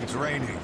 It's raining.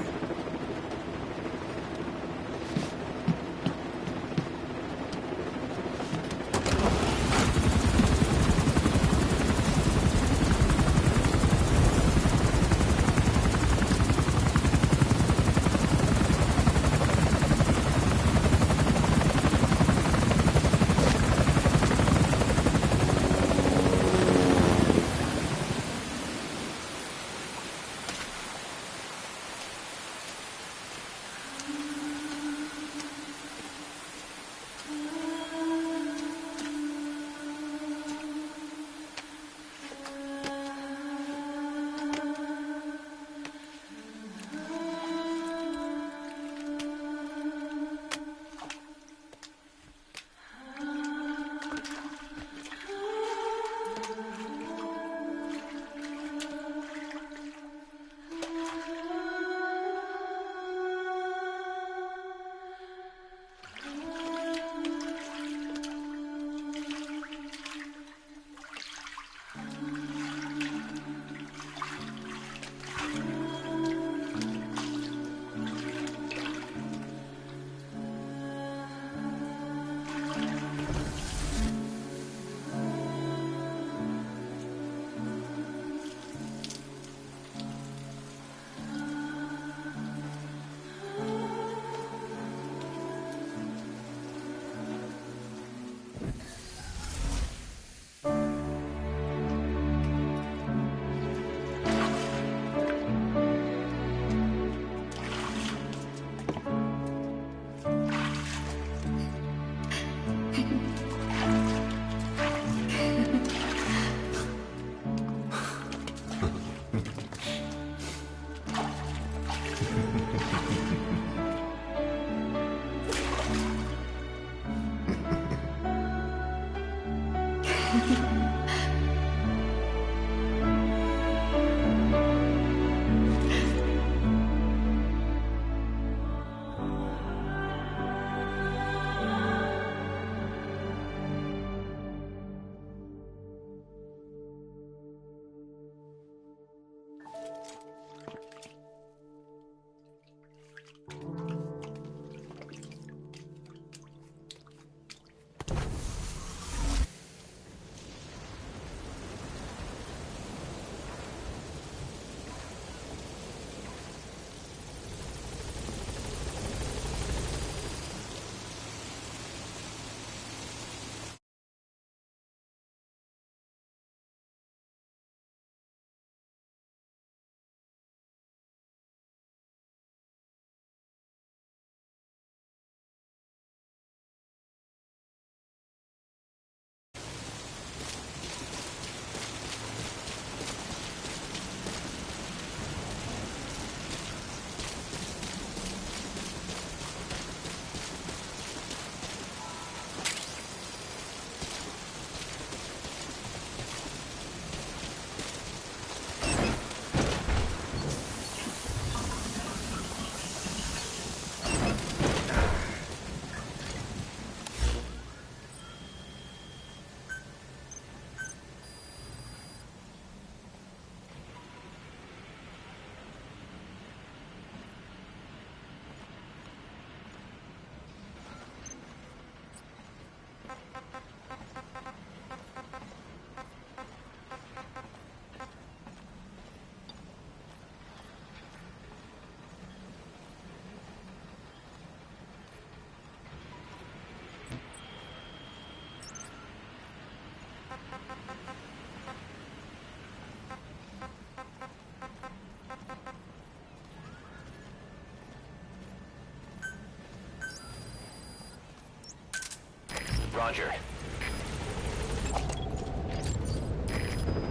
Roger.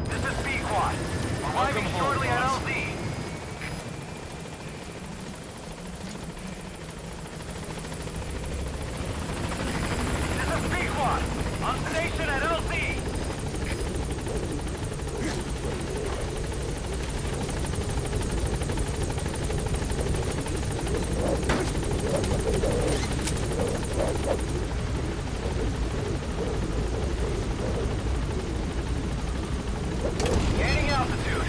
This is Pequod. Arriving shortly at LZ. This is Pequod. On station at LZ. Gaining altitude.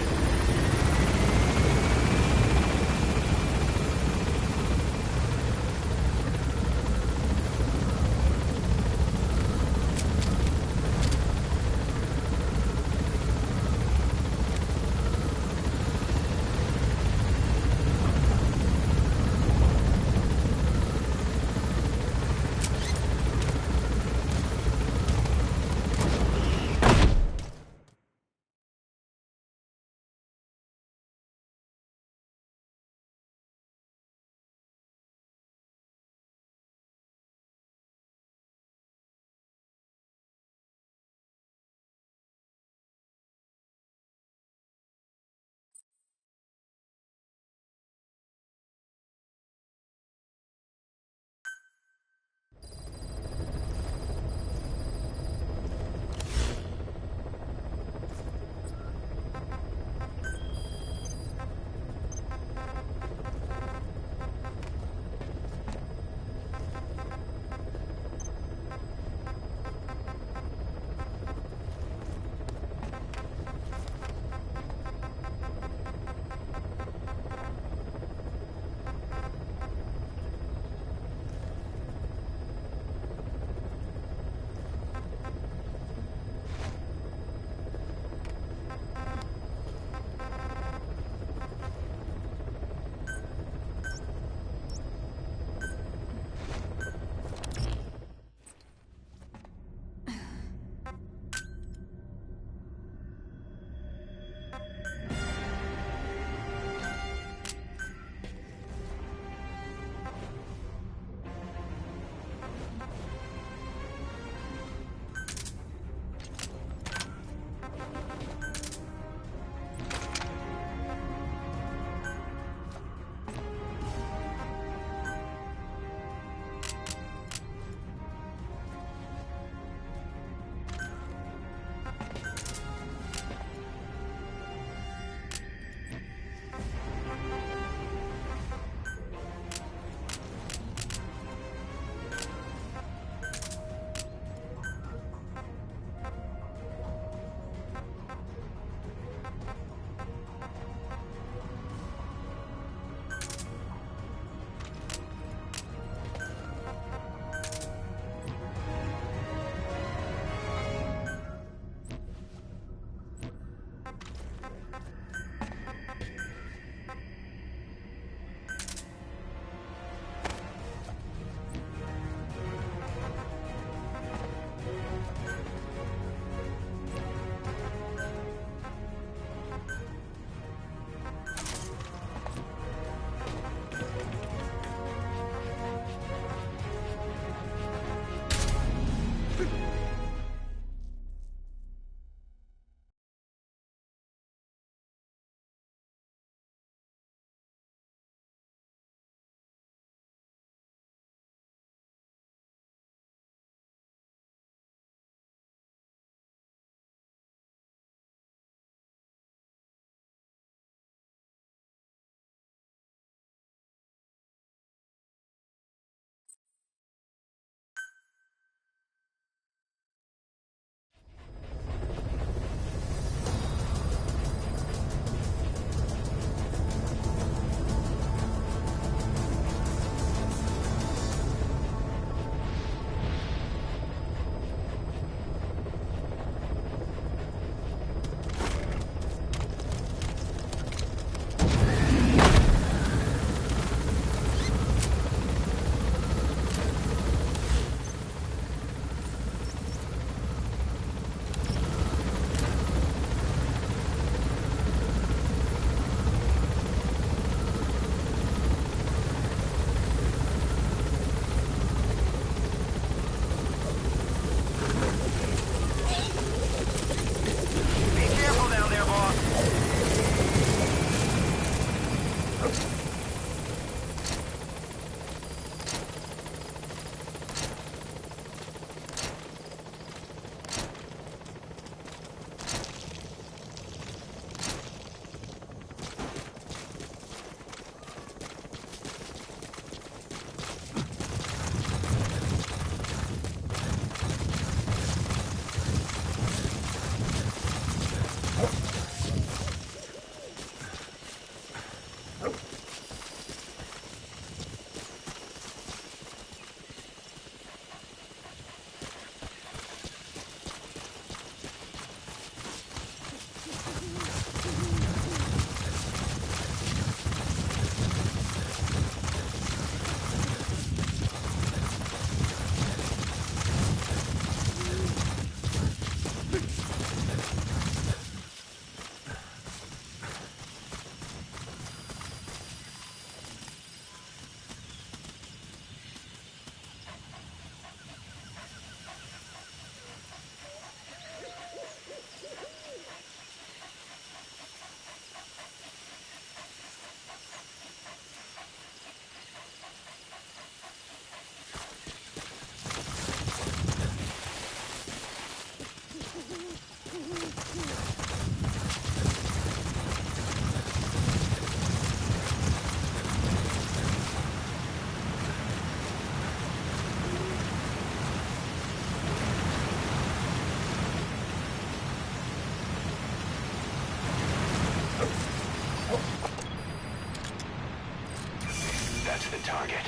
That's the target.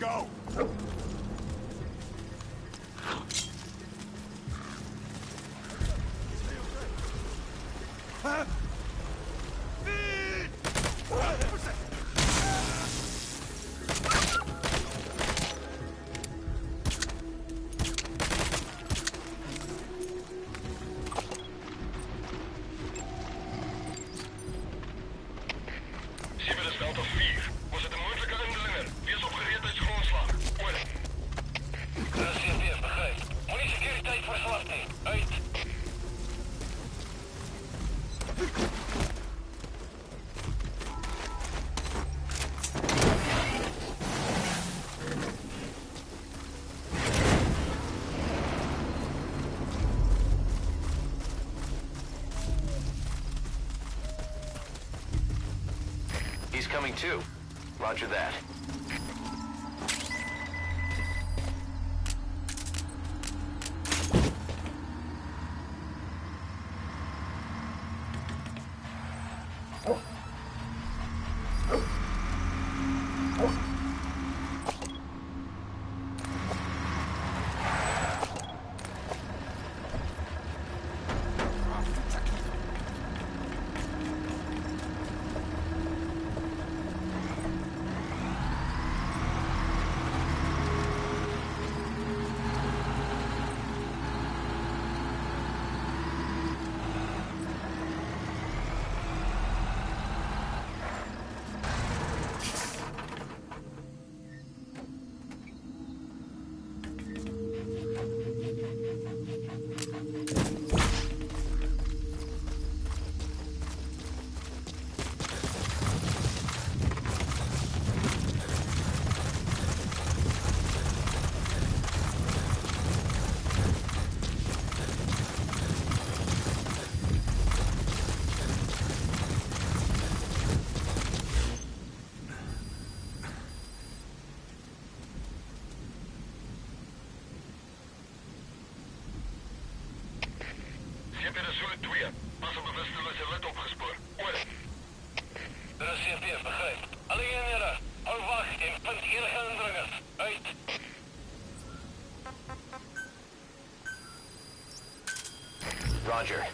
go! Huh? He's coming too. Roger that. Roger.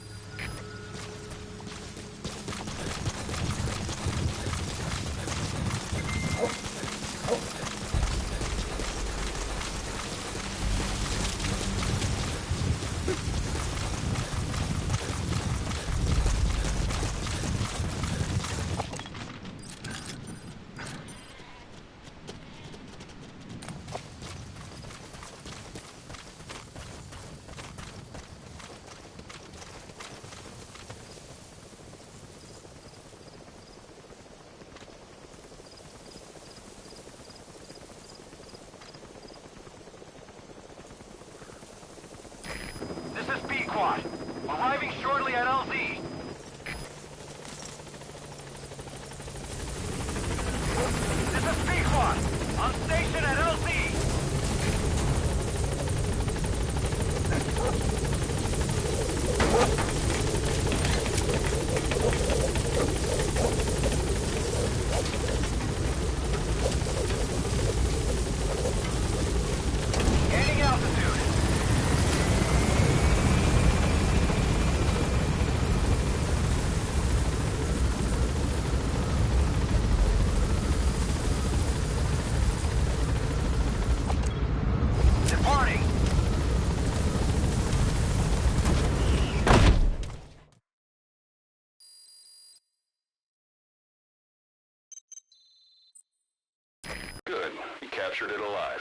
This is B-Quad. Arriving shortly at LZ. This is B-Quad. On station at LZ. Gaining altitude. Departing. Good. He captured it alive.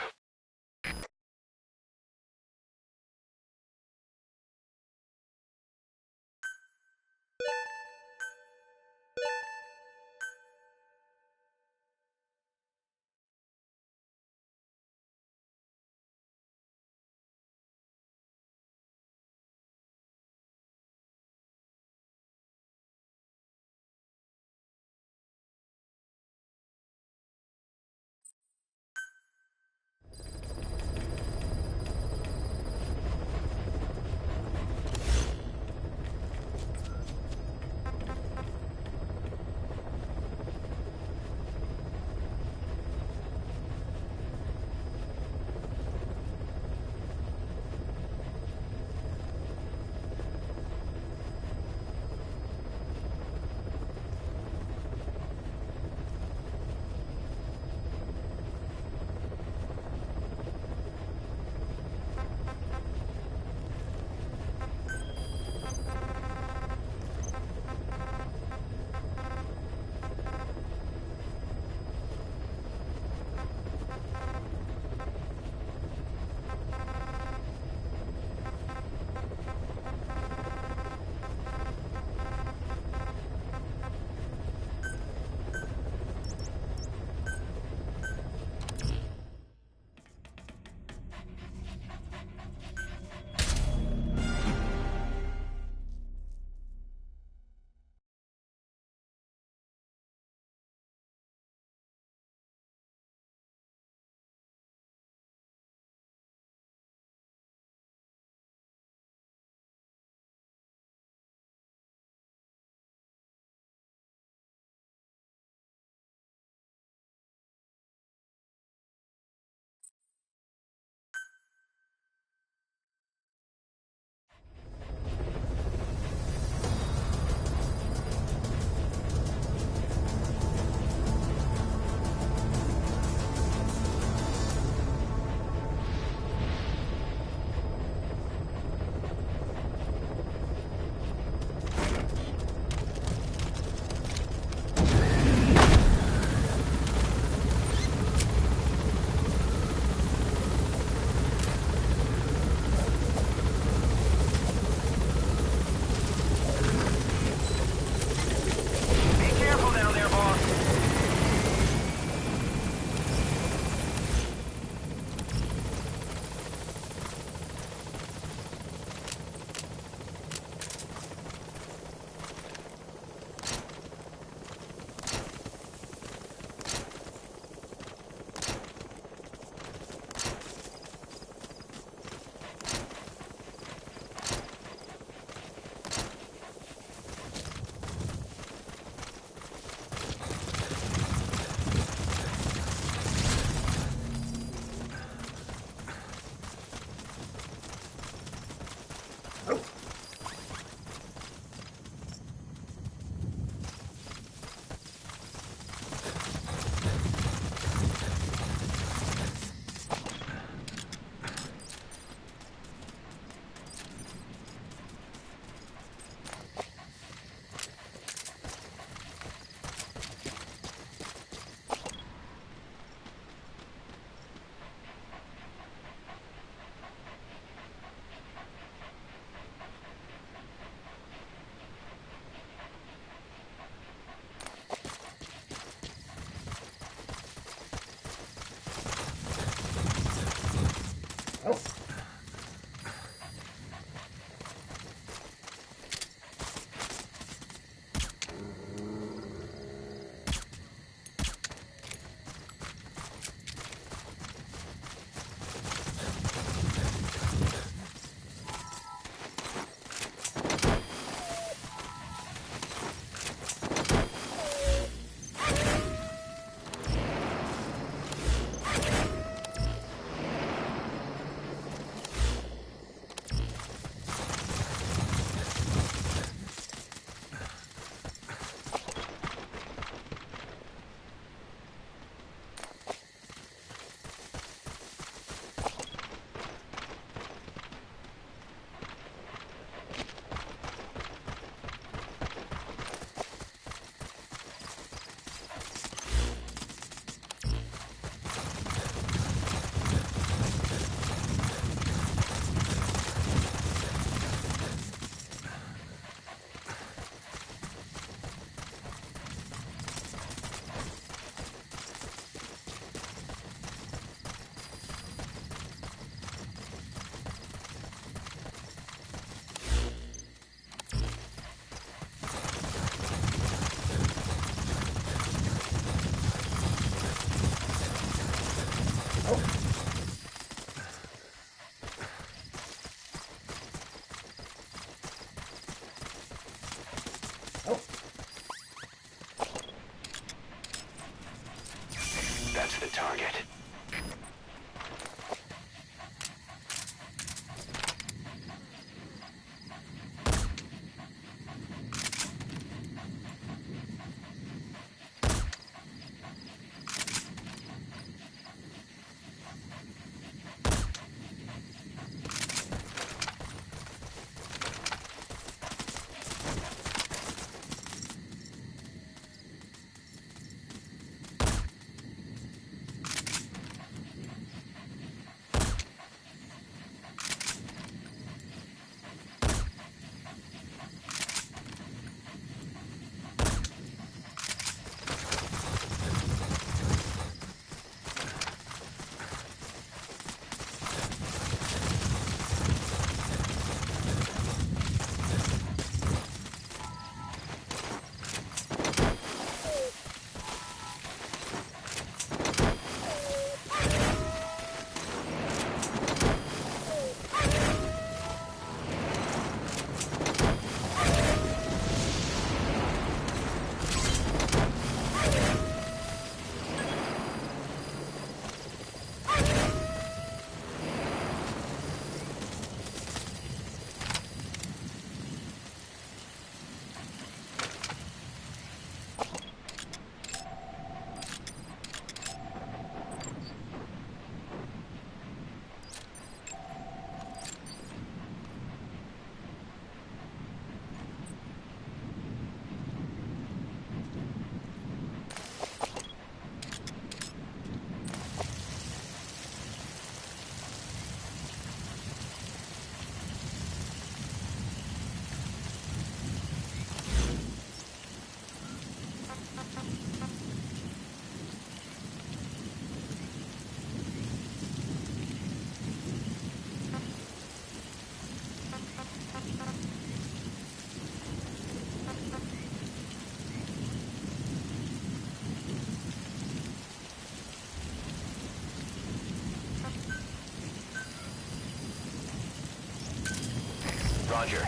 Roger.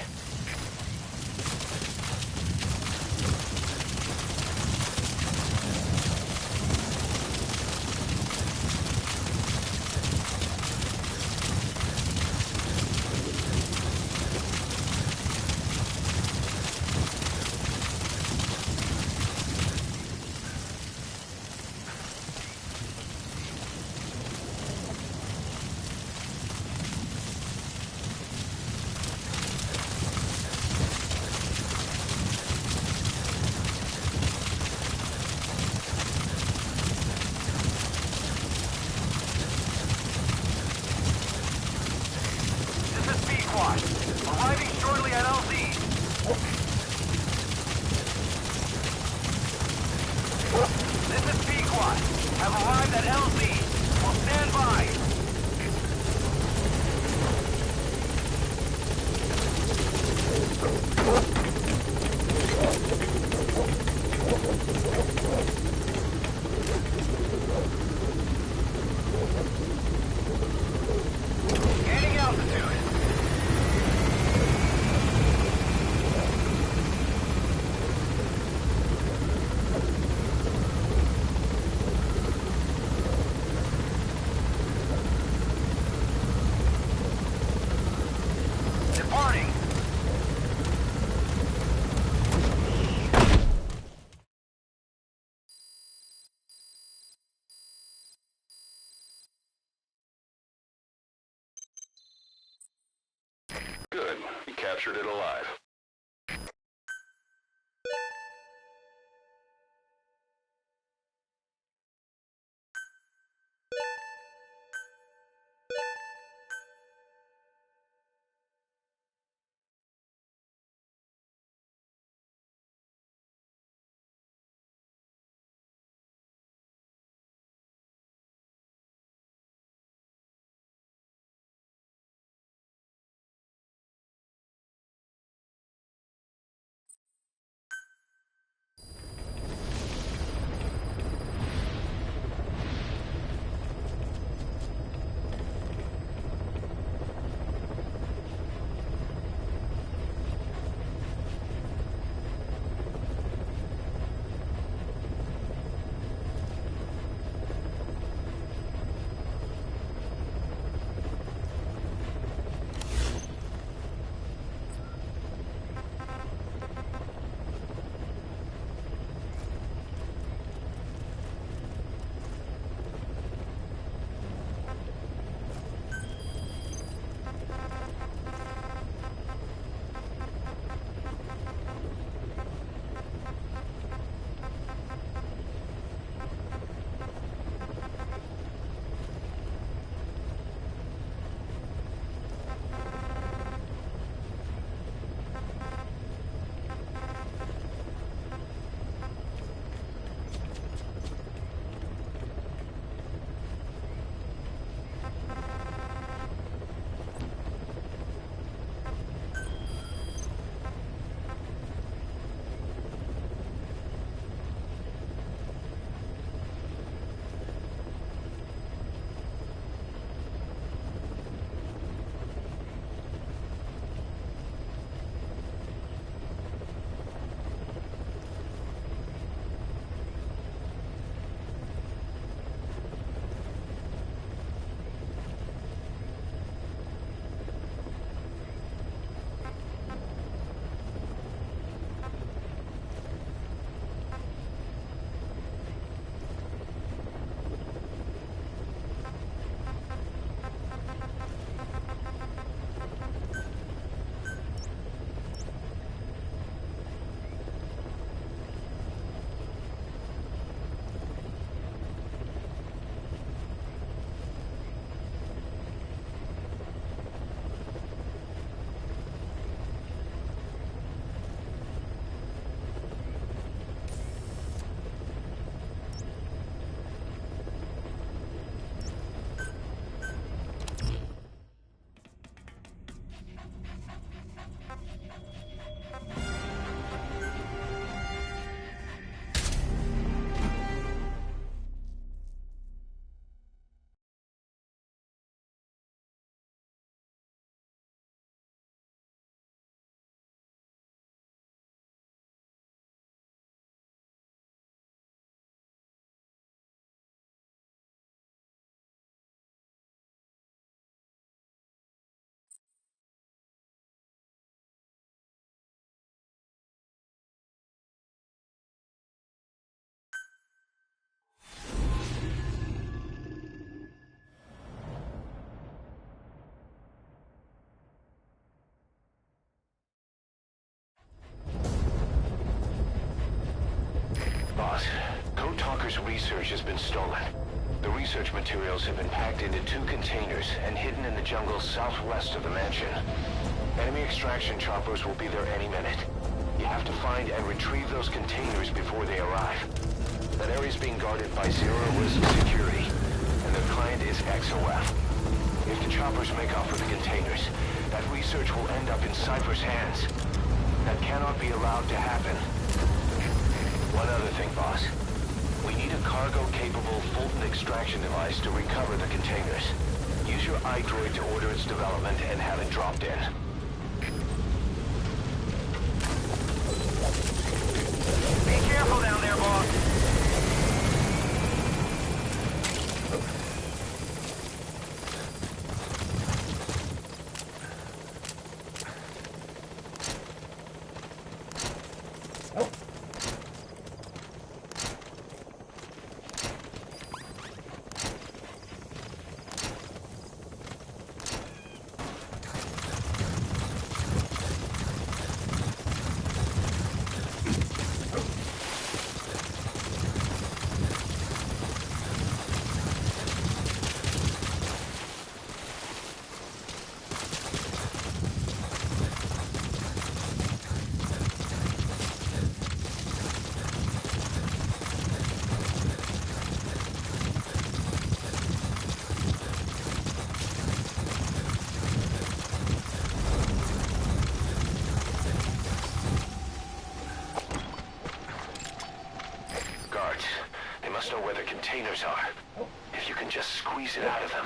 This is B-Squad. Arriving shortly at LZ. This is B-Squad. Have arrived at LZ. Will stand by. Gaining altitude. Departing. Good. We captured it alive. has been stolen. The research materials have been packed into 2 containers and hidden in the jungle southwest of the mansion. Enemy extraction choppers will be there any minute. You have to find and retrieve those containers before they arrive. That area is being guarded by zero-risk security, and their client is XOF. If the choppers make off with the containers, that research will end up in Cypher's hands. That cannot be allowed to happen. One other thing, boss. We need a cargo-capable Fulton extraction device to recover the containers. Use your iDroid to order its development and have it dropped in. Be careful down there, boss. They must know where the containers are. If you can just squeeze it out of them.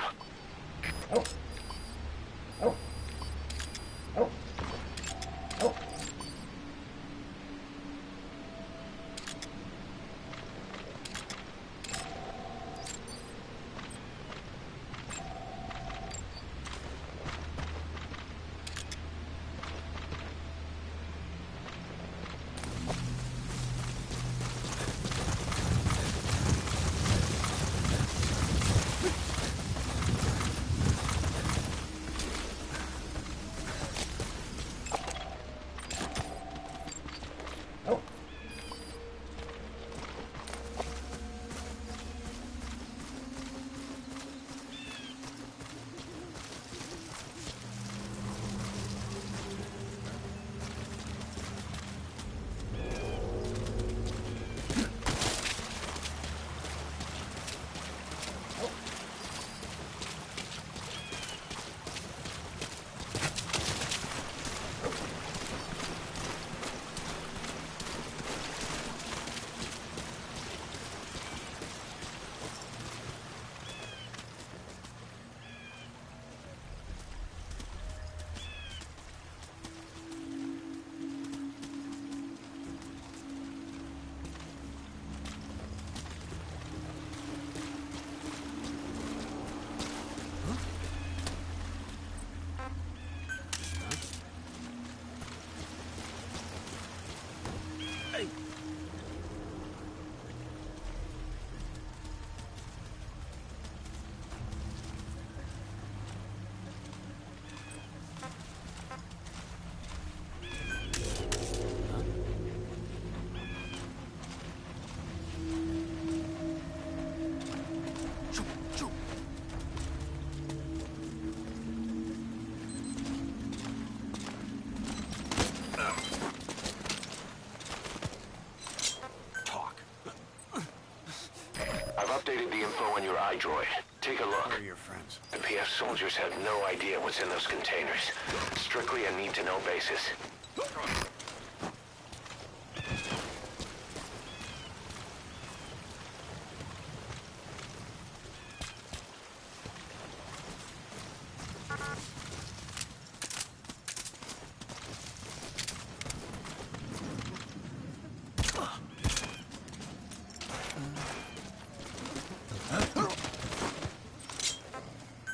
Updated the info on your iDroid. Take a look. Where are your friends? The PF soldiers have no idea what's in those containers. Strictly a need-to-know basis.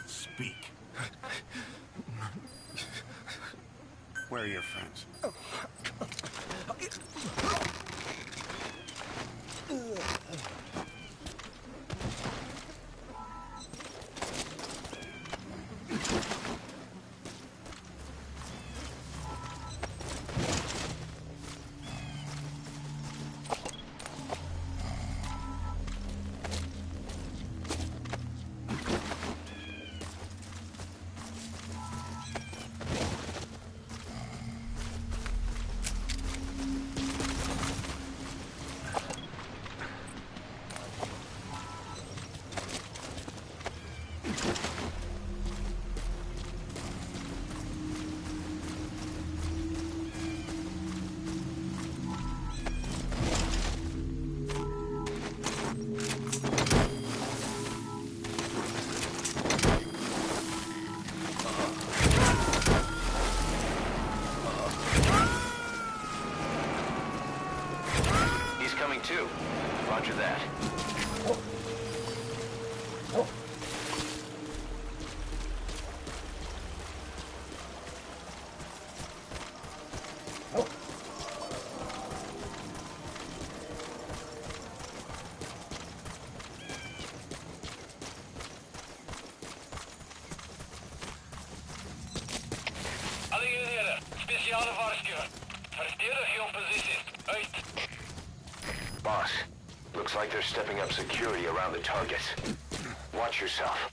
Speak. Where are your friends? too. Roger that. Alle eenhede, speciale waarschuwing. Verdedig jouw posities. Uit. Boss, looks like they're stepping up security around the targets. Watch yourself.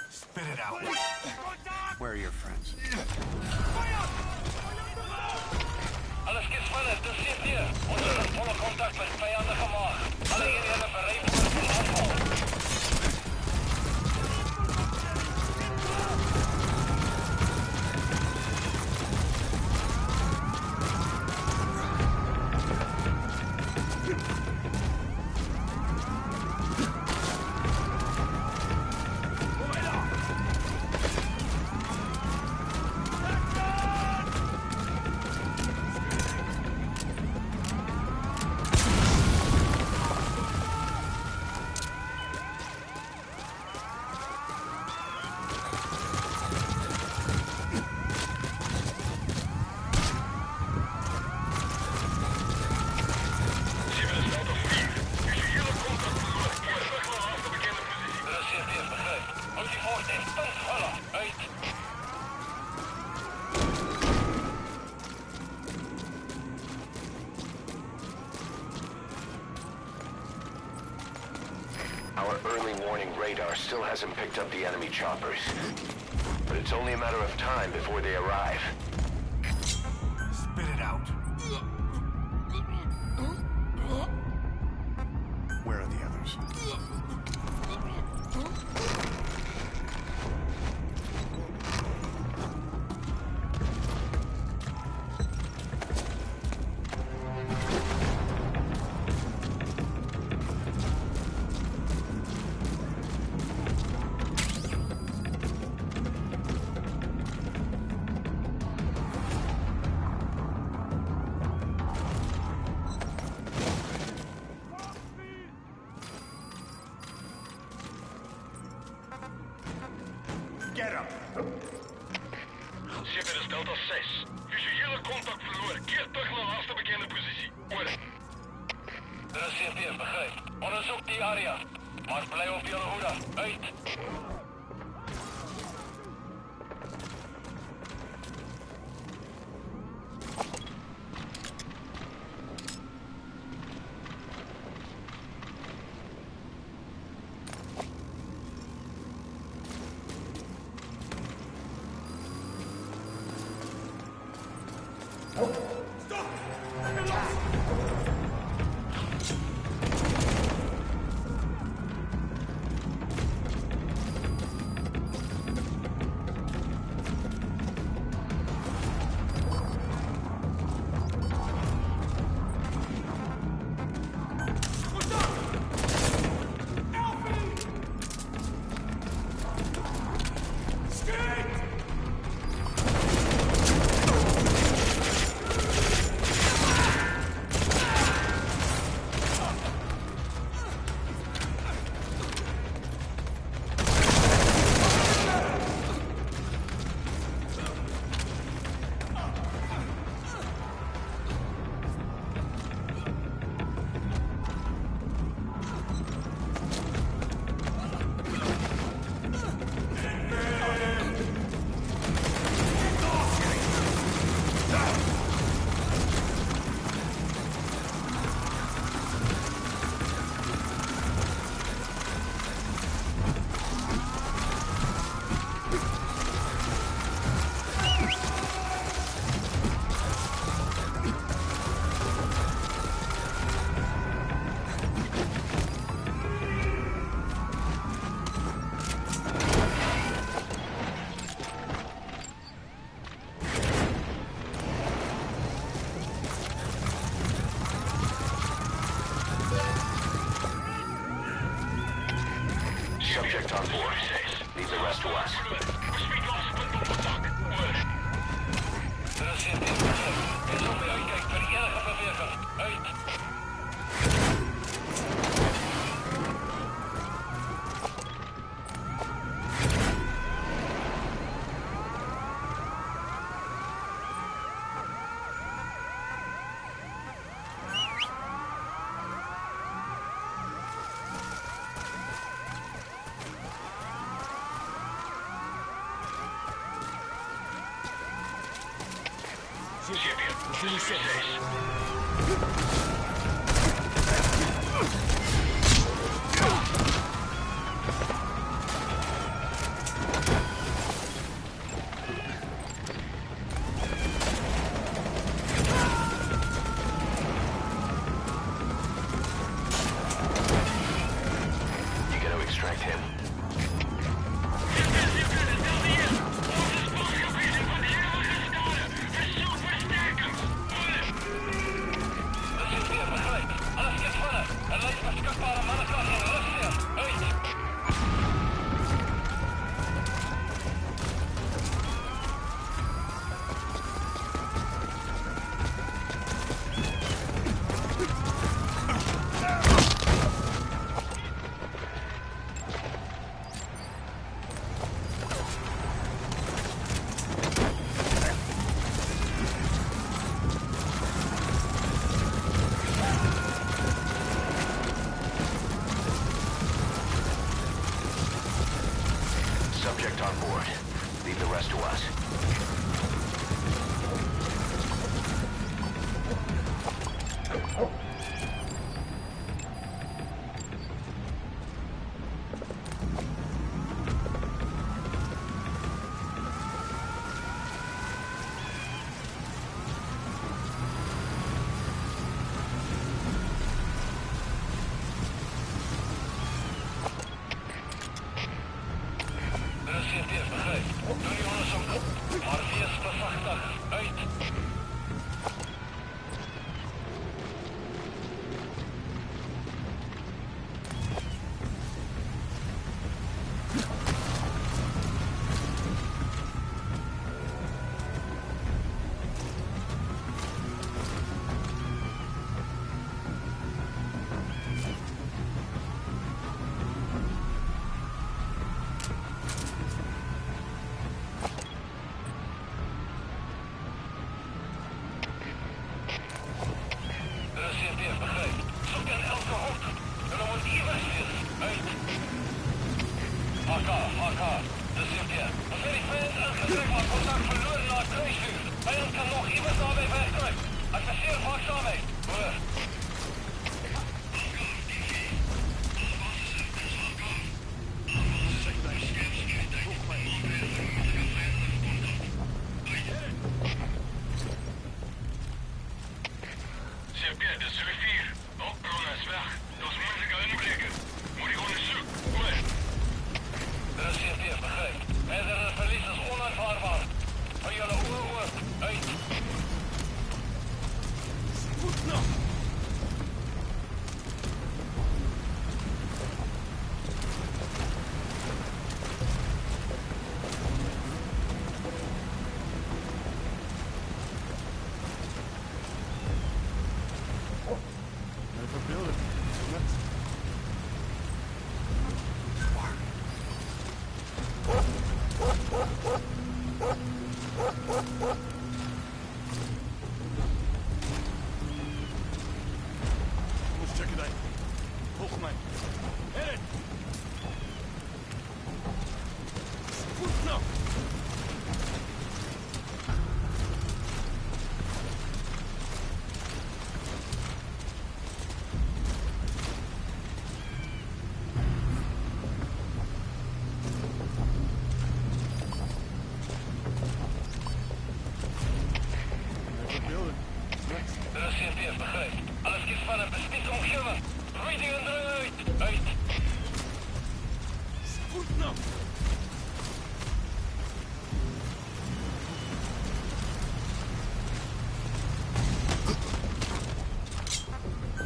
Spit it out. Where are your friends? Alles gespannen, das seht ihr. Ons is in volle contact met vijandige maag. Alle eenhede bereid voor aanval. Our early warning radar still hasn't picked up the enemy choppers. But it's only a matter of time before they arrive. Spit it out. Where are the others? Get him! Shipper is Delta 6. Visuele contact verloren. Keer terug naar laatste bekende positie. Over. Er is CT, begrijp. Onderzoek die area. Maar blijf op jullie hoede. Uit. Subject on board. Leave the rest to us. Er is hier tegen. En zo weer uitkijken voor enige beweging. Uit. You gotta extract him. Subject on board. Leave the rest to us.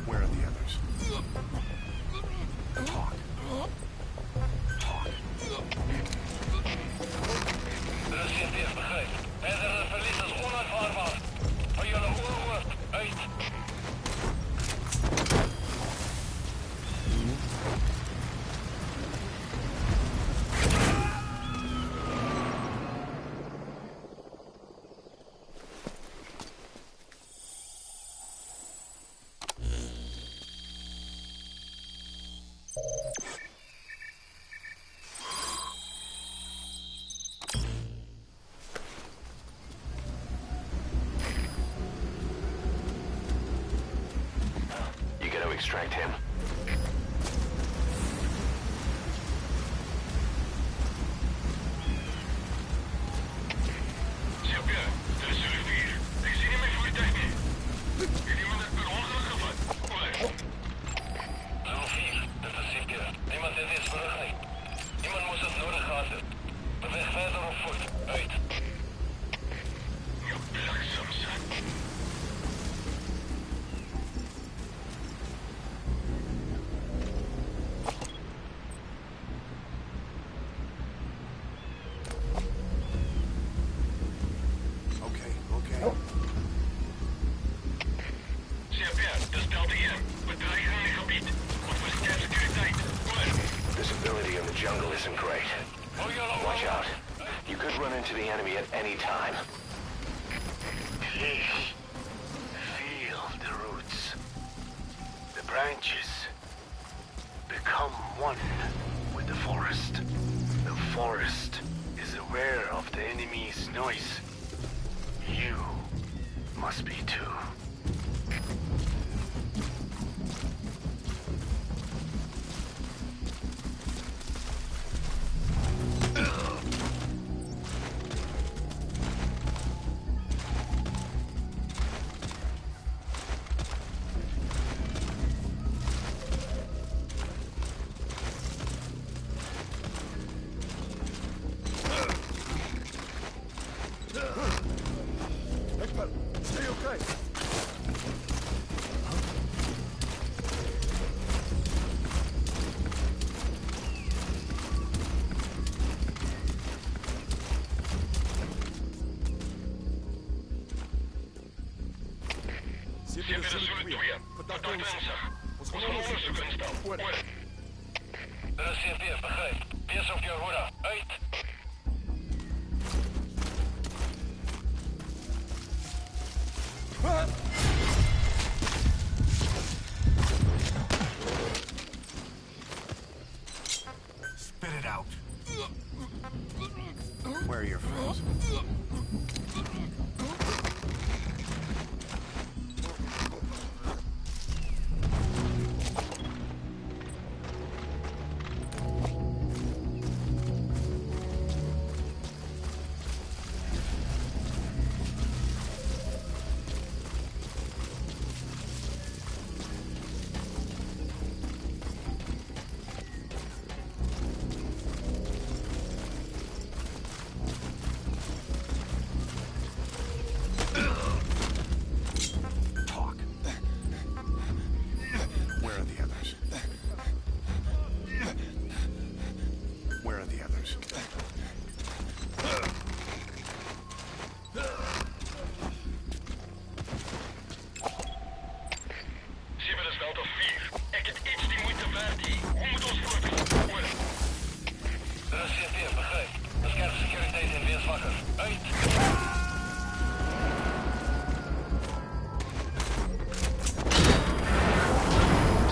Where are the others? Talk. Talk. extract him. CP, dit is Zulu 4. Ik zie nie my voertuig nie. Het iemand het per ongeluk gevat? Oor. Zulu 4, dit is CP. Niemand het iets verrig nie. Iemand moes het nodig gehad het. Beweeg verder op voet. Uit. Ja, bliksem, son. Okay, okay. CP, dis Delta 1. Bedreiging in die gebied. Ons versterk sekuriteit. Oor. Visibility in the jungle isn't great. Watch out. You could run into the enemy at any time. Please, feel the roots. The branches become one with the forest. The forest is aware of the enemy's noise. You must be too. Stay okay. CP, dit is Zulu 2. Verdachte insig. Ons gaan ondersoek instel. Oor. Dit is CP, begryp. Wees op jou hoede. Uit. Spit it out. Where are your friends? Talk. Where are the others? Where are the others? CP, dit is Delta 4. Ek het iets die moeite werd hier. Hoe moet ons voortgaan? Oor. Dit is CP, begryp. Beskerp sekuriteit en wees wakker. Uit.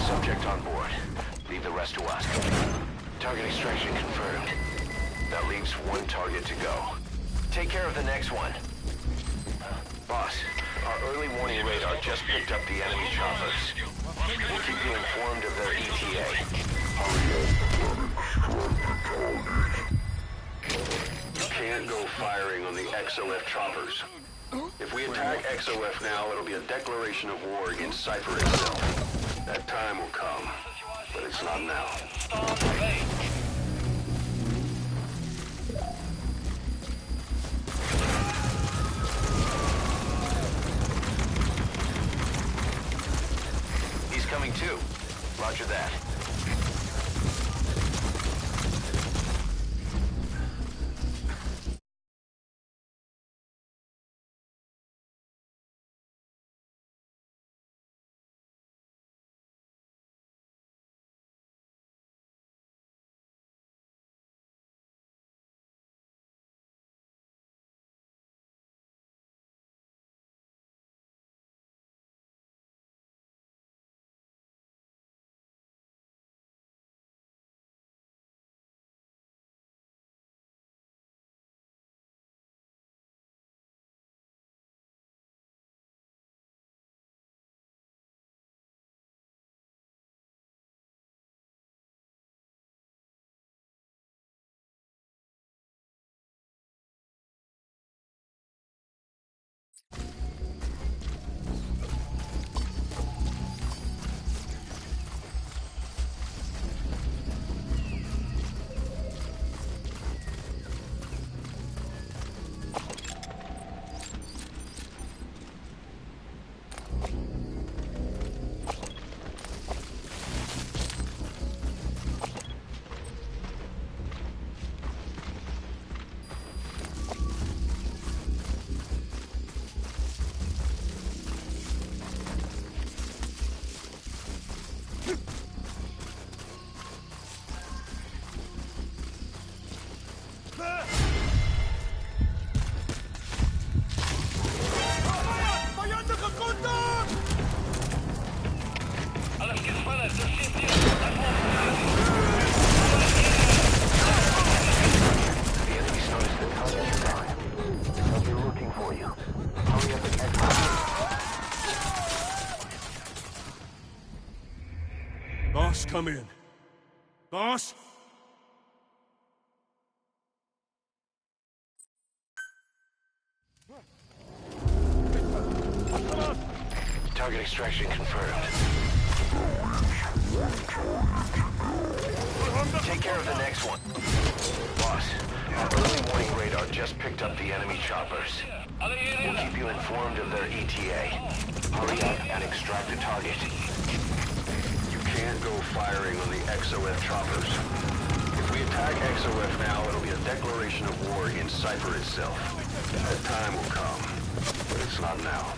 Subject on board. Leave the rest to us. Target extraction confirmed. That leaves one target to go. Take care of the next one. Boss, our early warning radar just picked up the enemy choppers. We'll keep you informed of their ETA. You can't go firing on the XOF choppers. If we attack XOF now, it'll be a declaration of war against Cypher itself. That time will come, but it's not now. Staan bij. He's coming too. Roger that. The enemy's noticed the target you're on. They'll be looking for you. Hurry up and exit. Boss, come in. Boss? Target extraction confirmed. Take care of the next one. Boss, our early warning radar just picked up the enemy choppers. We'll keep you informed of their ETA. Hurry up and extract the target. You can't go firing on the XOF choppers. If we attack XOF now, it'll be a declaration of war against Cypher itself. That time will come, but it's not now.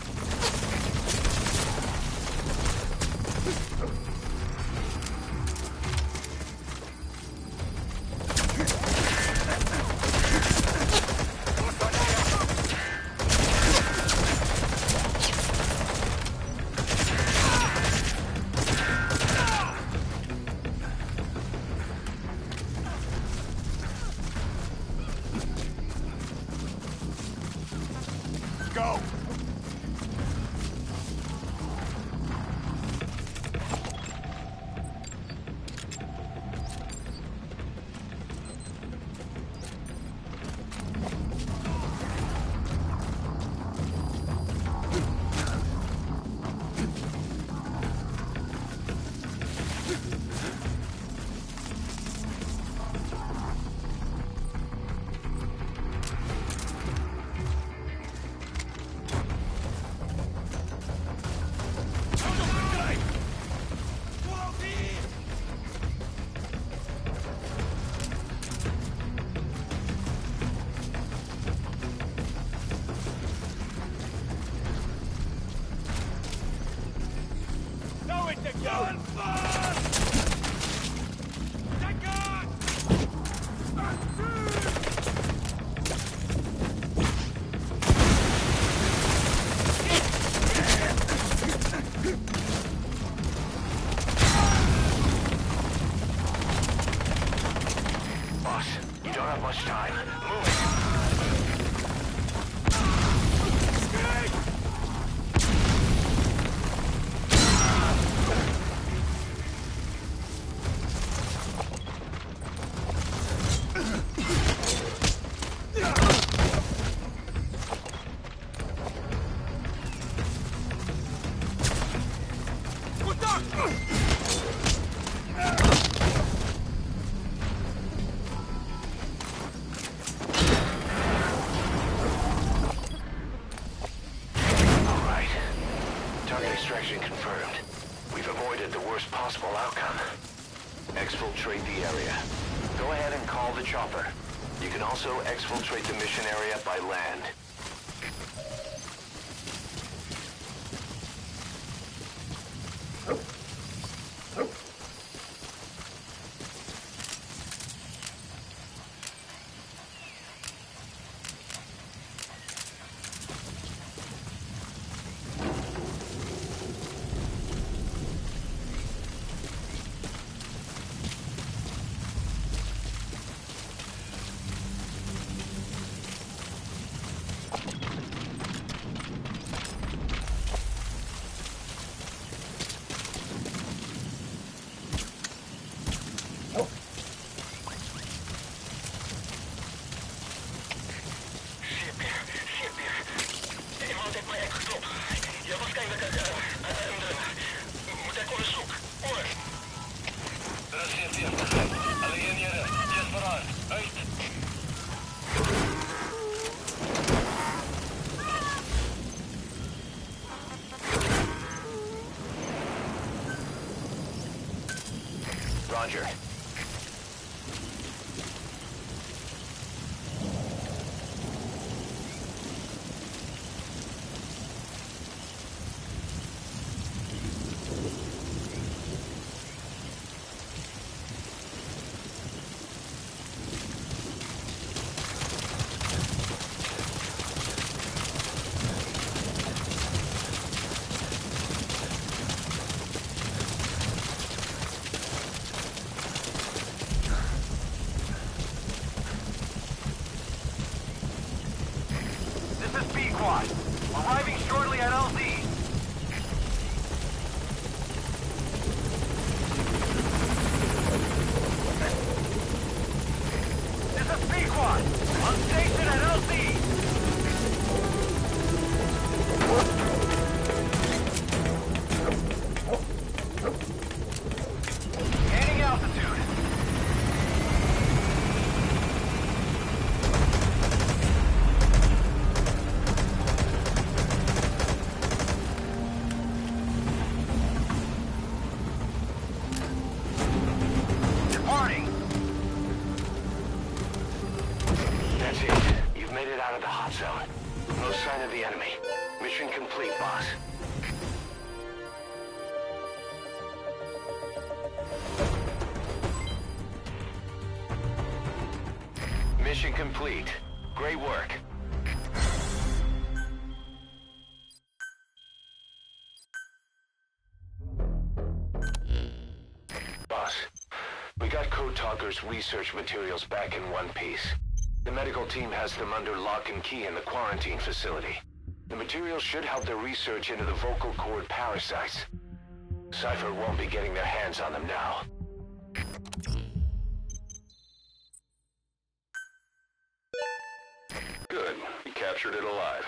Go! Boss, you don't have much time. Move! Extraction confirmed. We've avoided the worst possible outcome. Exfiltrate the area. Go ahead and call the chopper. You can also exfiltrate the mission area by land. Roger. squad. Arriving shortly at LZ. This is Pequod. On station at LZ. Gaining altitude. Departing. That's it. You've made it out of the hot zone. No sign of the enemy. Mission complete, boss. Mission complete. Great work. Boss, we got Code Talker's research materials back in one piece. The medical team has them under lock and key in the quarantine facility. The materials should help their research into the vocal cord parasites. Cypher won't be getting their hands on them now. Good. You captured it alive.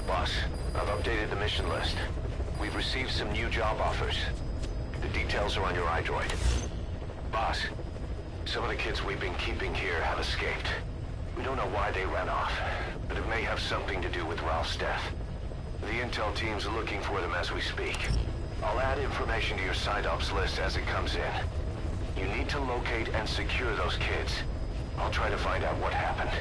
Boss, I've updated the mission list. We've received some new job offers. The details are on your iDroid. Boss, some of the kids we've been keeping here have escaped. We don't know why they ran off, but it may have something to do with Ralph's death. The intel team's looking for them as we speak. I'll add information to your side ops list as it comes in. You need to locate and secure those kids. I'll try to find out what happened.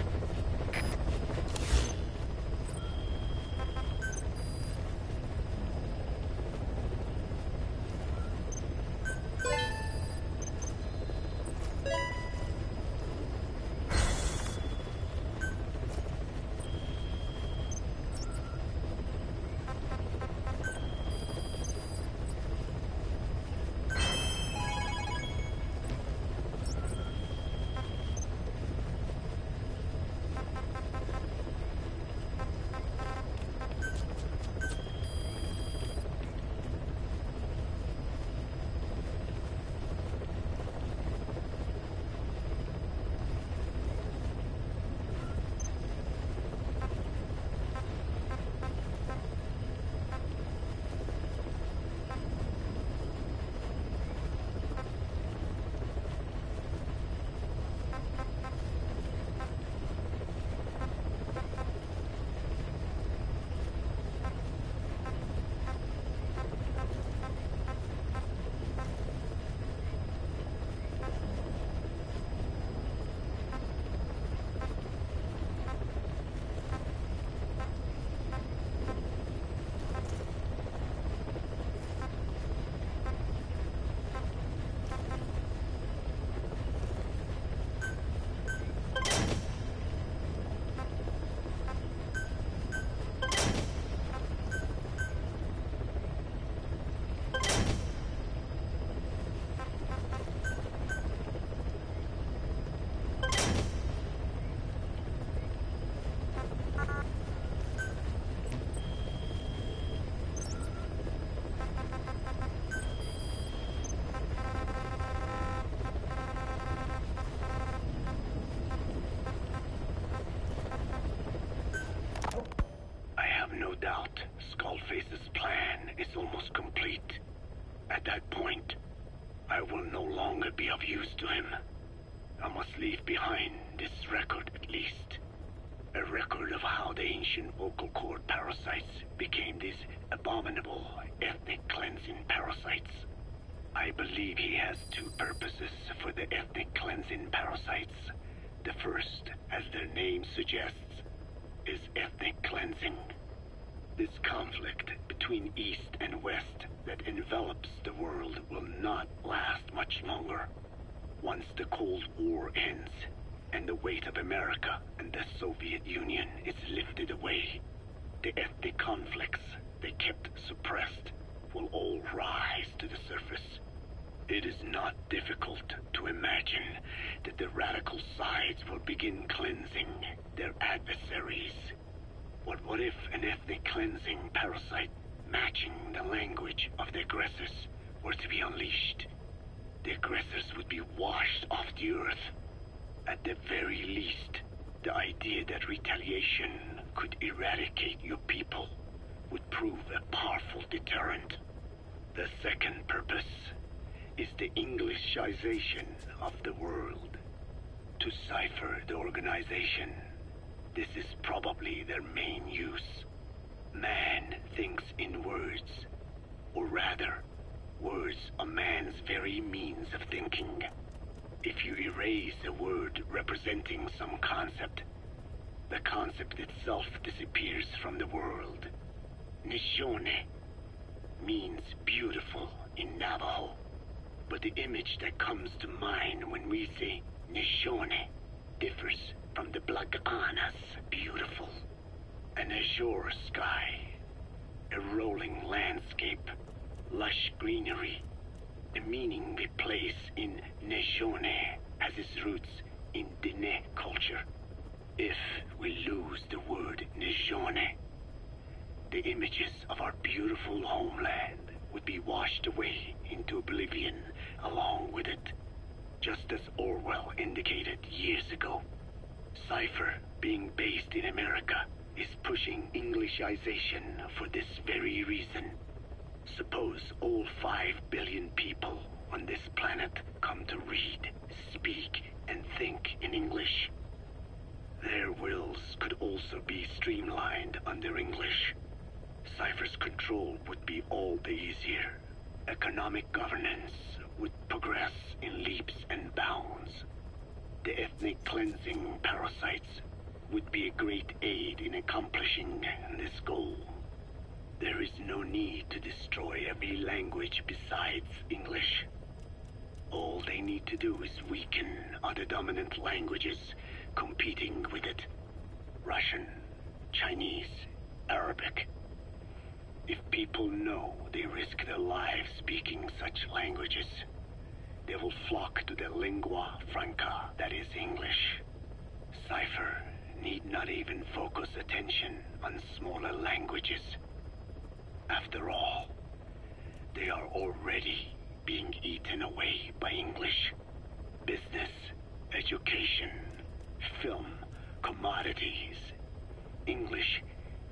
is almost complete. At that point, I will no longer be of use to him. I must leave behind this record at least. A record of how the ancient vocal cord parasites became these abominable ethnic cleansing parasites. I believe he has two purposes for the ethnic cleansing parasites. The first, as their name suggests, is ethnic cleansing. This conflict between East and West that envelops the world will not last much longer. Once the Cold War ends, and the weight of America and the Soviet Union is lifted away, the ethnic conflicts they kept suppressed will all rise to the surface. It is not difficult to imagine that the radical sides will begin cleansing their adversaries. But what if an ethnic cleansing parasite matching the language of the aggressors were to be unleashed? The aggressors would be washed off the earth. At the very least, the idea that retaliation could eradicate your people would prove a powerful deterrent. The second purpose is the Englishization of the world. To cipher the organization, this is probably their main use. Man thinks in words, or rather, words are man's very means of thinking. If you erase a word representing some concept, the concept itself disappears from the world. Nishone means beautiful in Navajo, but the image that comes to mind when we say Nishone differs from the Blagana's beautiful. An azure sky, a rolling landscape, lush greenery. The meaning we place in Nishone has its roots in Diné culture. If we lose the word Nishone, the images of our beautiful homeland would be washed away into oblivion along with it, just as Orwell indicated years ago. Cypher, being based in America, is pushing Englishization for this very reason. Suppose all 5 billion people on this planet come to read, speak, and think in English. Their wills could also be streamlined under English. Cypher's control would be all the easier. Economic governance would progress in leaps and bounds. The ethnic cleansing parasites would be a great aid in accomplishing this goal. There is no need to destroy every language besides English. All they need to do is weaken other dominant languages competing with it. Russian, Chinese, Arabic. If people know they risk their lives speaking such languages, they will flock to the lingua franca that is English. Cypher need not even focus attention on smaller languages. After all, they are already being eaten away by English. Business, education, film, commodities. English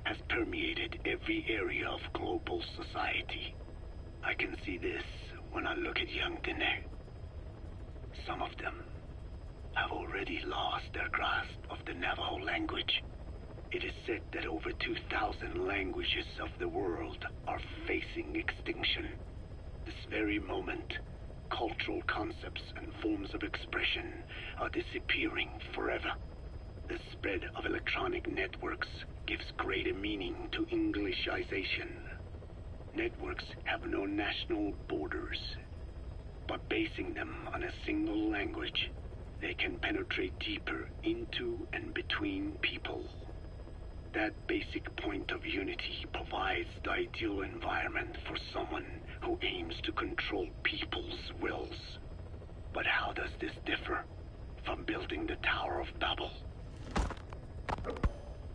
has permeated every area of global society. I can see this when I look at young Diné. Some of them have already lost their grasp of the Navajo language. It is said that over 2,000 languages of the world are facing extinction. This very moment, cultural concepts and forms of expression are disappearing forever. The spread of electronic networks gives greater meaning to Englishization. Networks have no national borders. By basing them on a single language, they can penetrate deeper into and between people. That basic point of unity provides the ideal environment for someone who aims to control people's wills. But how does this differ from building the Tower of Babel?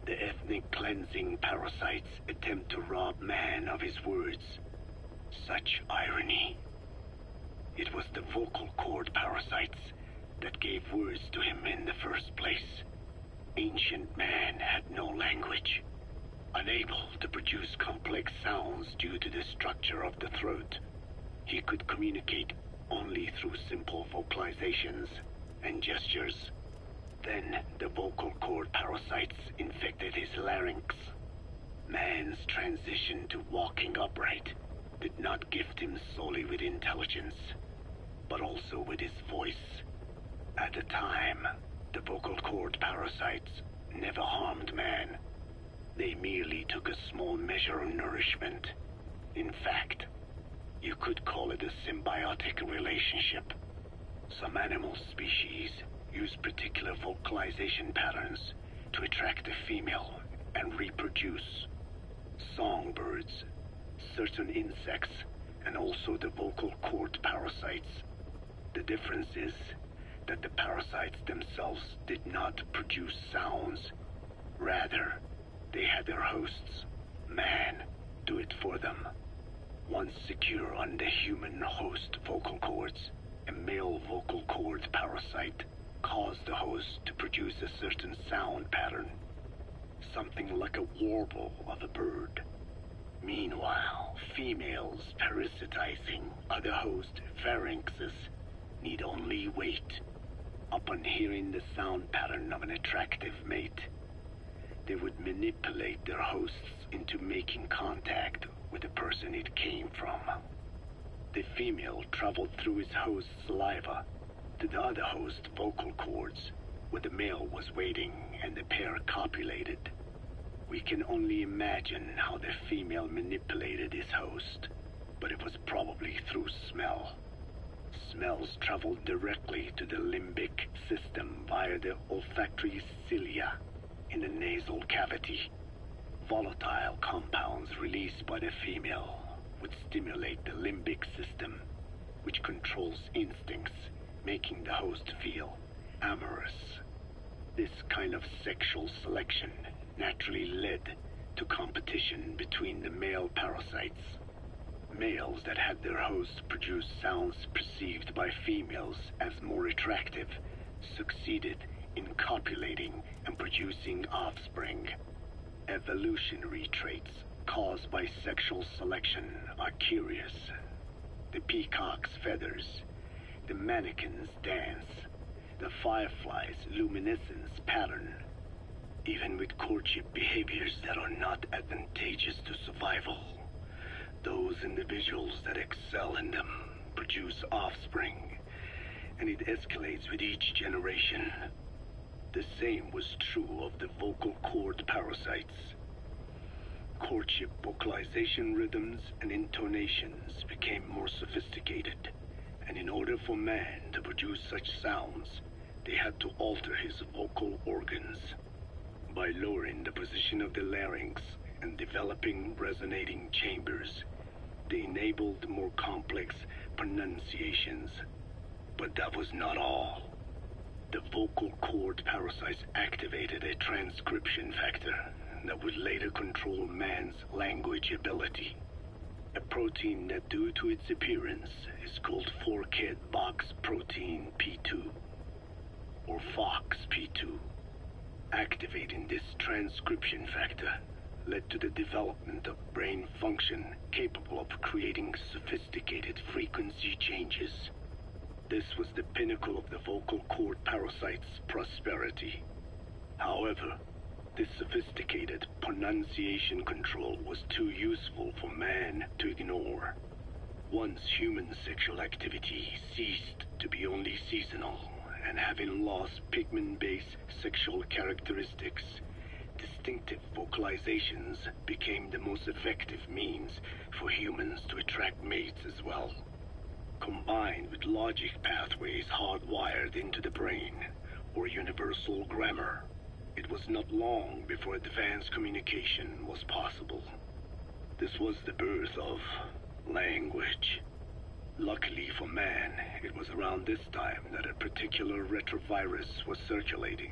The ethnic cleansing parasites attempt to rob man of his words. Such irony. It was the vocal cord parasites that gave words to him in the first place. Ancient man had no language. Unable to produce complex sounds due to the structure of the throat, he could communicate only through simple vocalizations and gestures. Then the vocal cord parasites infected his larynx. Man's transition to walking upright did not gift him solely with intelligence, but also with his voice. At the time, the vocal cord parasites never harmed man. They merely took a small measure of nourishment. In fact, you could call it a symbiotic relationship. Some animal species use particular vocalization patterns to attract a female and reproduce. Songbirds, certain insects, and also the vocal cord parasites. The difference is that the parasites themselves did not produce sounds. Rather, they had their hosts, man, do it for them. Once secure on the human host vocal cords, a male vocal cord parasite caused the host to produce a certain sound pattern, something like a warble of a bird. Meanwhile, females parasitizing other host pharynxes need only wait. Upon hearing the sound pattern of an attractive mate, they would manipulate their hosts into making contact with the person it came from. The female traveled through his host's saliva to the other host's vocal cords, where the male was waiting and the pair copulated. We can only imagine how the female manipulated his host, but it was probably through smell. Smells traveled directly to the limbic system via the olfactory cilia in the nasal cavity. Volatile compounds released by the female would stimulate the limbic system, which controls instincts, making the host feel amorous. This kind of sexual selection naturally led to competition between the male parasites. Males that had their hosts produce sounds perceived by females as more attractive succeeded in copulating and producing offspring. Evolutionary traits caused by sexual selection are curious. The peacock's feathers, the mannequin's dance, the firefly's luminescence pattern. Even with courtship behaviors that are not advantageous to survival, those individuals that excel in them produce offspring, and it escalates with each generation. The same was true of the vocal cord parasites. Courtship vocalization rhythms and intonations became more sophisticated, and in order for man to produce such sounds, they had to alter his vocal organs. By lowering the position of the larynx and developing resonating chambers, they enabled more complex pronunciations. But that was not all. The vocal cord parasites activated a transcription factor that would later control man's language ability. A protein that, due to its appearance, is called forkhead box protein P2, or FOXP2. Activating this transcription factor led to the development of brain function capable of creating sophisticated frequency changes. This was the pinnacle of the vocal cord parasite's prosperity. However, this sophisticated pronunciation control was too useful for man to ignore. Once human sexual activity ceased to be only seasonal, and having lost pigment-based sexual characteristics, distinctive vocalizations became the most effective means for humans to attract mates as well. Combined with logic pathways hardwired into the brain, or universal grammar, it was not long before advanced communication was possible. This was the birth of language. Luckily for man, it was around this time that a particular retrovirus was circulating.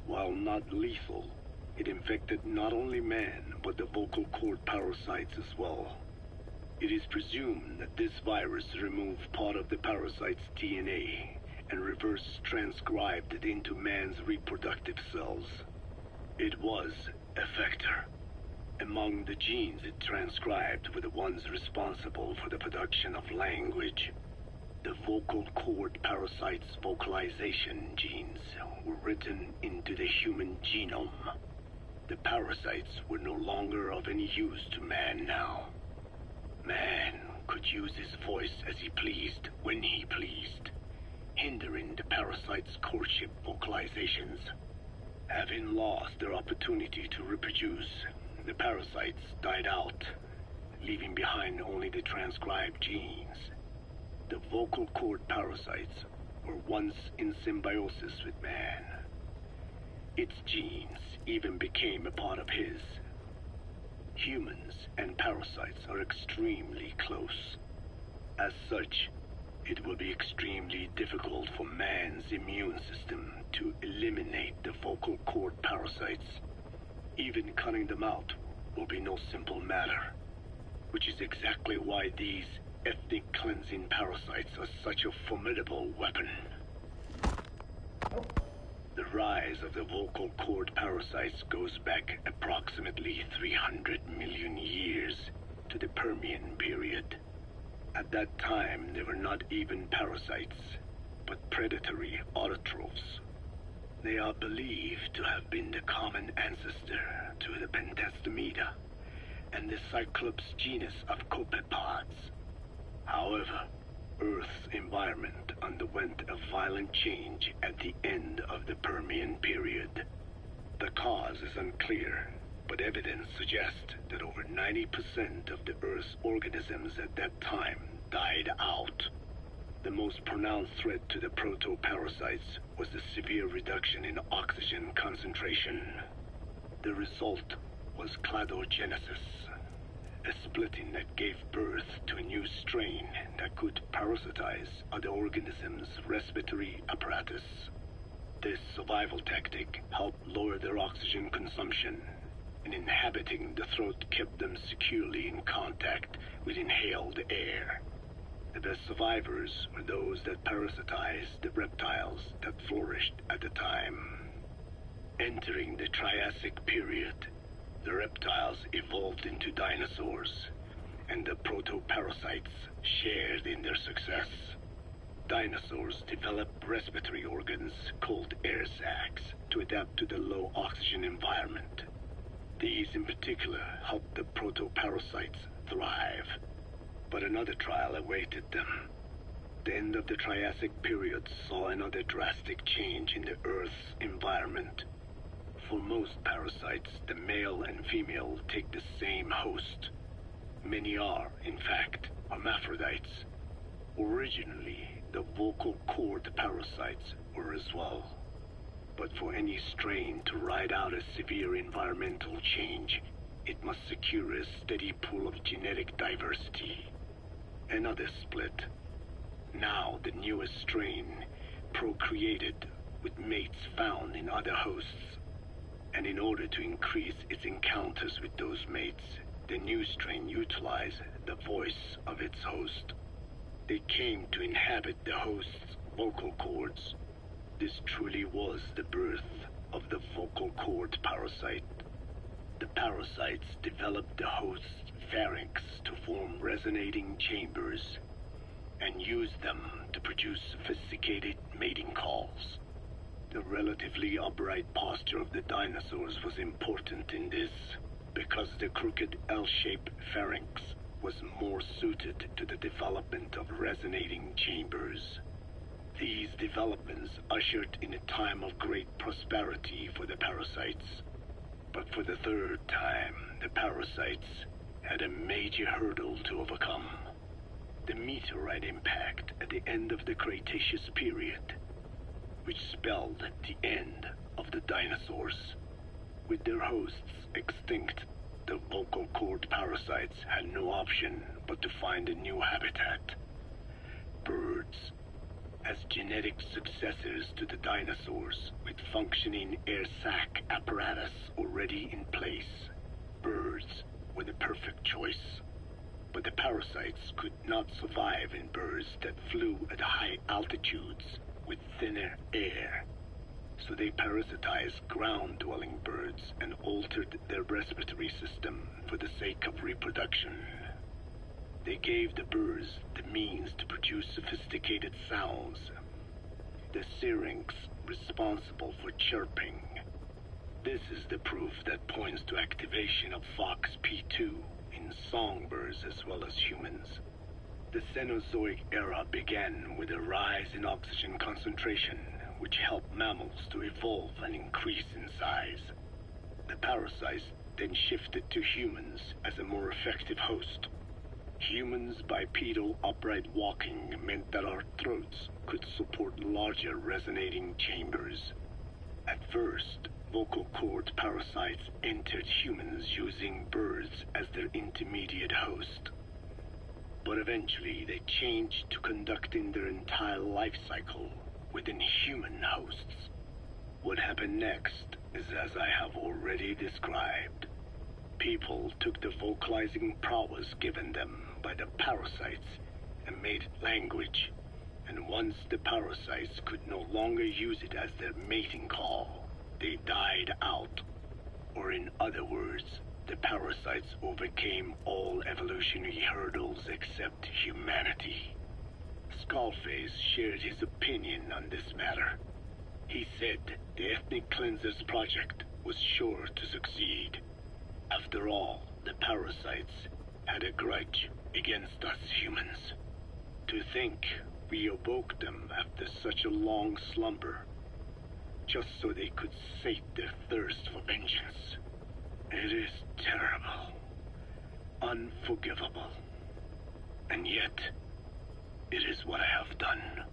While not lethal, it infected not only man, but the vocal cord parasites as well. It is presumed that this virus removed part of the parasite's DNA and reverse transcribed it into man's reproductive cells. It was a vector, Among the genes it transcribed were the ones responsible for the production of language. The vocal cord parasite's vocalization genes were written into the human genome. The parasites were no longer of any use to man now. Man could use his voice as he pleased, when he pleased, hindering the parasite's courtship vocalizations. Having lost their opportunity to reproduce, the parasites died out, leaving behind only the transcribed genes. The vocal cord parasites were once in symbiosis with man. Its genes even became a part of his. Humans and parasites are extremely close. As such, it will be extremely difficult for man's immune system to eliminate the vocal cord parasites. Even cutting them out will be no simple matter, which is exactly why these ethnic cleansing parasites are such a formidable weapon. The rise of the vocal cord parasites goes back approximately 300 million years to the Permian period. At that time, they were not even parasites, but predatory autotrophs. They are believed to have been the common ancestor to the Pentastomida and the Cyclops genus of copepods. However, Earth's environment underwent a violent change at the end of the Permian period. The cause is unclear, but evidence suggests that over 90% of the Earth's organisms at that time died out. The most pronounced threat to the proto-parasites was the severe reduction in oxygen concentration. The result was cladogenesis, a splitting that gave birth to a new strain that could parasitize other organisms' respiratory apparatus. This survival tactic helped lower their oxygen consumption, and inhabiting the throat kept them securely in contact with inhaled air. The best survivors were those that parasitized the reptiles that flourished at the time. Entering the Triassic period, the reptiles evolved into dinosaurs, and the proto-parasites shared in their success. Dinosaurs developed respiratory organs called air sacs to adapt to the low oxygen environment. These in particular helped the proto-parasites thrive. But another trial awaited them. The end of the Triassic period saw another drastic change in the Earth's environment. For most parasites, the male and female take the same host. Many are, in fact, hermaphrodites. Originally, the vocal cord parasites were as well. But for any strain to ride out a severe environmental change, it must secure a steady pool of genetic diversity. Another split. Now the newest strain procreated with mates found in other hosts. And in order to increase its encounters with those mates, the new strain utilized the voice of its host. They came to inhabit the host's vocal cords. This truly was the birth of the vocal cord parasite. The parasites developed the host's pharynx to form resonating chambers, and used them to produce sophisticated mating calls. The relatively upright posture of the dinosaurs was important in this, because the crooked L-shaped pharynx was more suited to the development of resonating chambers. These developments ushered in a time of great prosperity for the parasites. But for the third time, the parasites had a major hurdle to overcome. The meteorite impact at the end of the Cretaceous period, which spelled the end of the dinosaurs. With their hosts extinct, the vocal cord parasites had no option but to find a new habitat. Birds. As genetic successors to the dinosaurs, with functioning air sac apparatus already in place, birds were the perfect choice. But the parasites could not survive in birds that flew at high altitudes with thinner air. So they parasitized ground-dwelling birds and altered their respiratory system for the sake of reproduction. They gave the birds the means to produce sophisticated sounds, the syrinx responsible for chirping. This is the proof that points to activation of FOXP2 in songbirds as well as humans. The Cenozoic era began with a rise in oxygen concentration, which helped mammals to evolve and increase in size. The parasites then shifted to humans as a more effective host. Humans' bipedal upright walking meant that our throats could support larger resonating chambers. At first, vocal cord parasites entered humans using birds as their intermediate host. But eventually they changed to conducting their entire life cycle within human hosts. What happened next is as I have already described. People took the vocalizing prowess given them by the parasites and made it language. And once the parasites could no longer use it as their mating call, they died out. Or in other words, the parasites overcame all evolutionary hurdles except humanity. Skullface shared his opinion on this matter. He said the Ethnic Cleansers Project was sure to succeed. After all, the parasites had a grudge against us humans. To think we awoke them after such a long slumber, just so they could sate their thirst for vengeance. It is terrible, unforgivable, and yet, it is what I have done.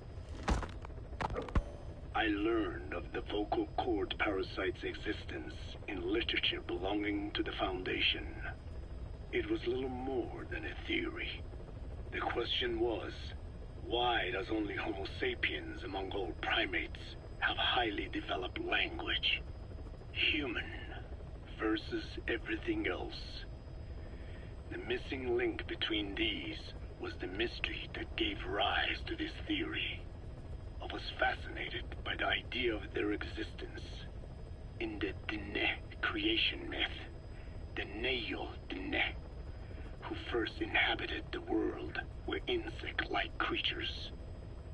I learned of the vocal cord parasite's existence in literature belonging to the Foundation. It was little more than a theory. The question was, why does only Homo sapiens among all primates have highly developed language? Human versus everything else. The missing link between these was the mystery that gave rise to this theory. I was fascinated by the idea of their existence. In the Dene creation myth, the Neyo Dene, who first inhabited the world, were insect-like creatures.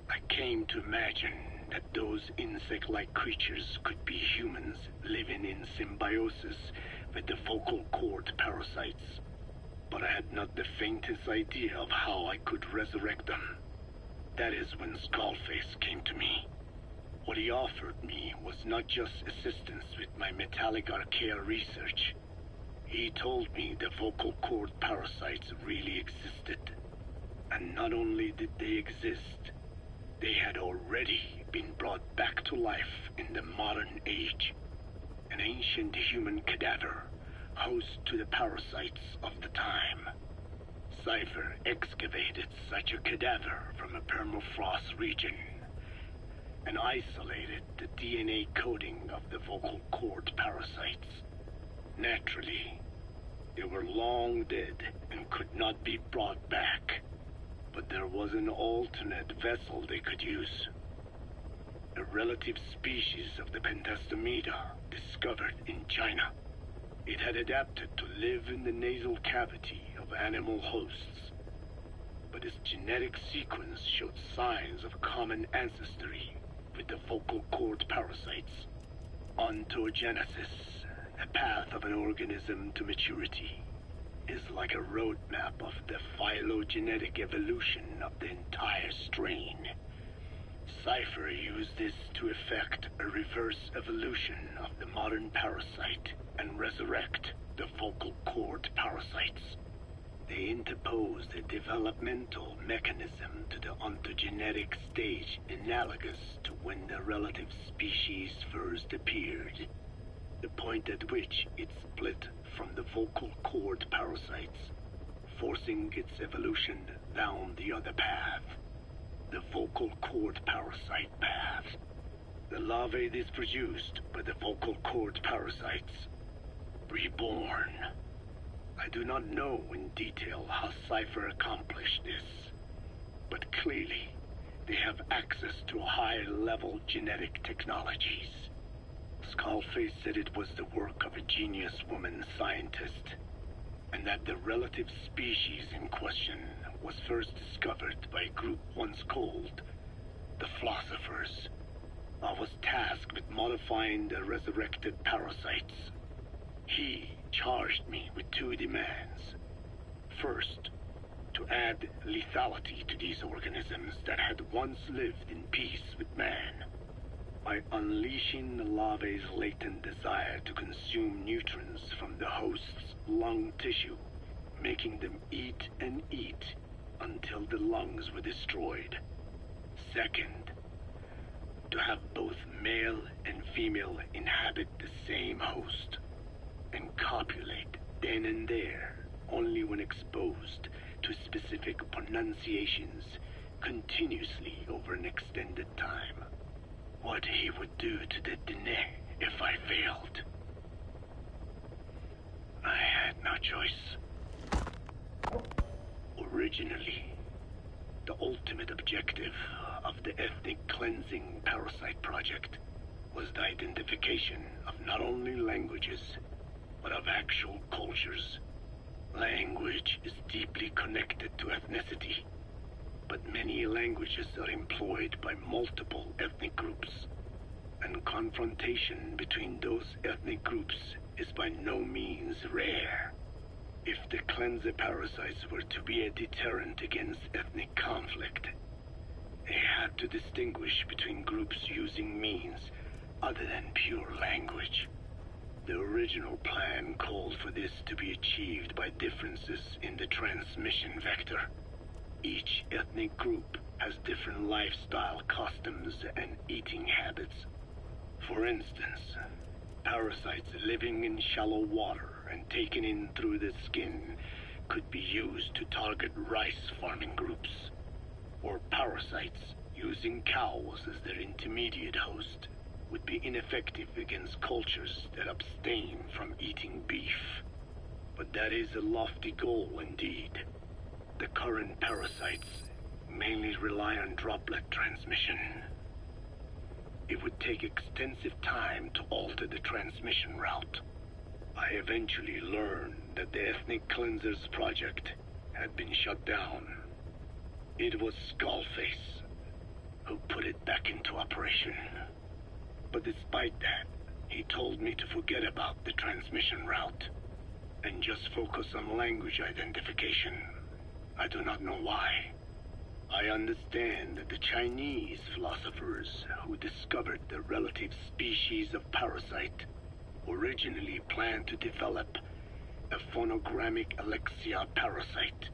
I came to imagine that those insect-like creatures could be humans living in symbiosis with the vocal cord parasites. But I had not the faintest idea of how I could resurrect them. That is when Skullface came to me. What he offered me was not just assistance with my metallic archaea research. He told me the vocal cord parasites really existed. And not only did they exist, they had already been brought back to life in the modern age. An ancient human cadaver, host to the parasites of the time. Cypher excavated such a cadaver from a permafrost region and isolated the DNA coding of the vocal cord parasites. Naturally, they were long dead and could not be brought back, but there was an alternate vessel they could use. A relative species of the Pentastomida discovered in China. It had adapted to live in the nasal cavity of animal hosts, but its genetic sequence showed signs of common ancestry with the vocal cord parasites. Ontogenesis, a path of an organism to maturity, is like a roadmap of the phylogenetic evolution of the entire strain. Cypher used this to effect a reverse evolution of the modern parasite and resurrect the vocal cord parasites. They interposed a developmental mechanism to the ontogenetic stage analogous to when the relative species first appeared, the point at which it split from the vocal cord parasites, forcing its evolution down the other path, the vocal cord parasite path. The larvae this produced by the vocal cord parasites, reborn. I do not know in detail how Cypher accomplished this, but clearly they have access to high-level genetic technologies. Skullface said it was the work of a genius woman scientist, and that the relative species in question was first discovered by a group once called the Philosophers. I was tasked with modifying the resurrected parasites. He charged me with two demands. First, to add lethality to these organisms that had once lived in peace with man, by unleashing the larvae's latent desire to consume nutrients from the host's lung tissue, making them eat and eat until the lungs were destroyed. Second, to have both male and female inhabit the same host and copulate then and there only when exposed to specific pronunciations continuously over an extended time. What he would do to the Dene if I failed. I had no choice. Originally, the ultimate objective of the ethnic cleansing parasite project was the identification of not only languages, but of actual cultures. Language is deeply connected to ethnicity, but many languages are employed by multiple ethnic groups, and confrontation between those ethnic groups is by no means rare. If the cleanser parasites were to be a deterrent against ethnic conflict, they had to distinguish between groups using means other than pure language. The original plan called for this to be achieved by differences in the transmission vector. Each ethnic group has different lifestyle customs and eating habits. For instance, parasites living in shallow water and taken in through the skin could be used to target rice farming groups, or parasites using cows as their intermediate host would be ineffective against cultures that abstain from eating beef. But that is a lofty goal indeed. The current parasites mainly rely on droplet transmission. It would take extensive time to alter the transmission route. I eventually learned that the Ethnic Cleansers project had been shut down. It was Skullface who put it back into operation. But despite that, he told me to forget about the transmission route and just focus on language identification. I do not know why. I understand that the Chinese philosophers who discovered the relative species of parasite originally planned to develop a phonogrammic Alexia parasite.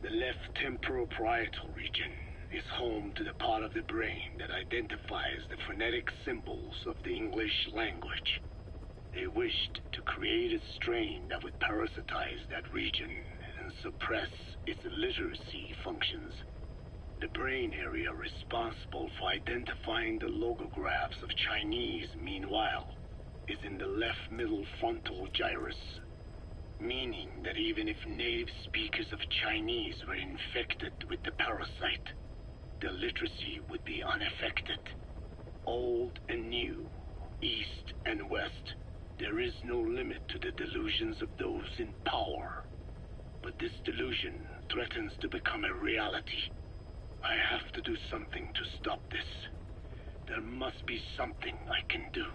The left temporal parietal region is home to the part of the brain that identifies the phonetic symbols of the English language. They wished to create a strain that would parasitize that region and suppress its literacy functions. The brain area responsible for identifying the logographs of Chinese, meanwhile, is in the left middle frontal gyrus, meaning that even if native speakers of Chinese were infected with the parasite, the literacy would be unaffected. Old and new, east and west, there is no limit to the delusions of those in power. But this delusion threatens to become a reality. I have to do something to stop this. There must be something I can do.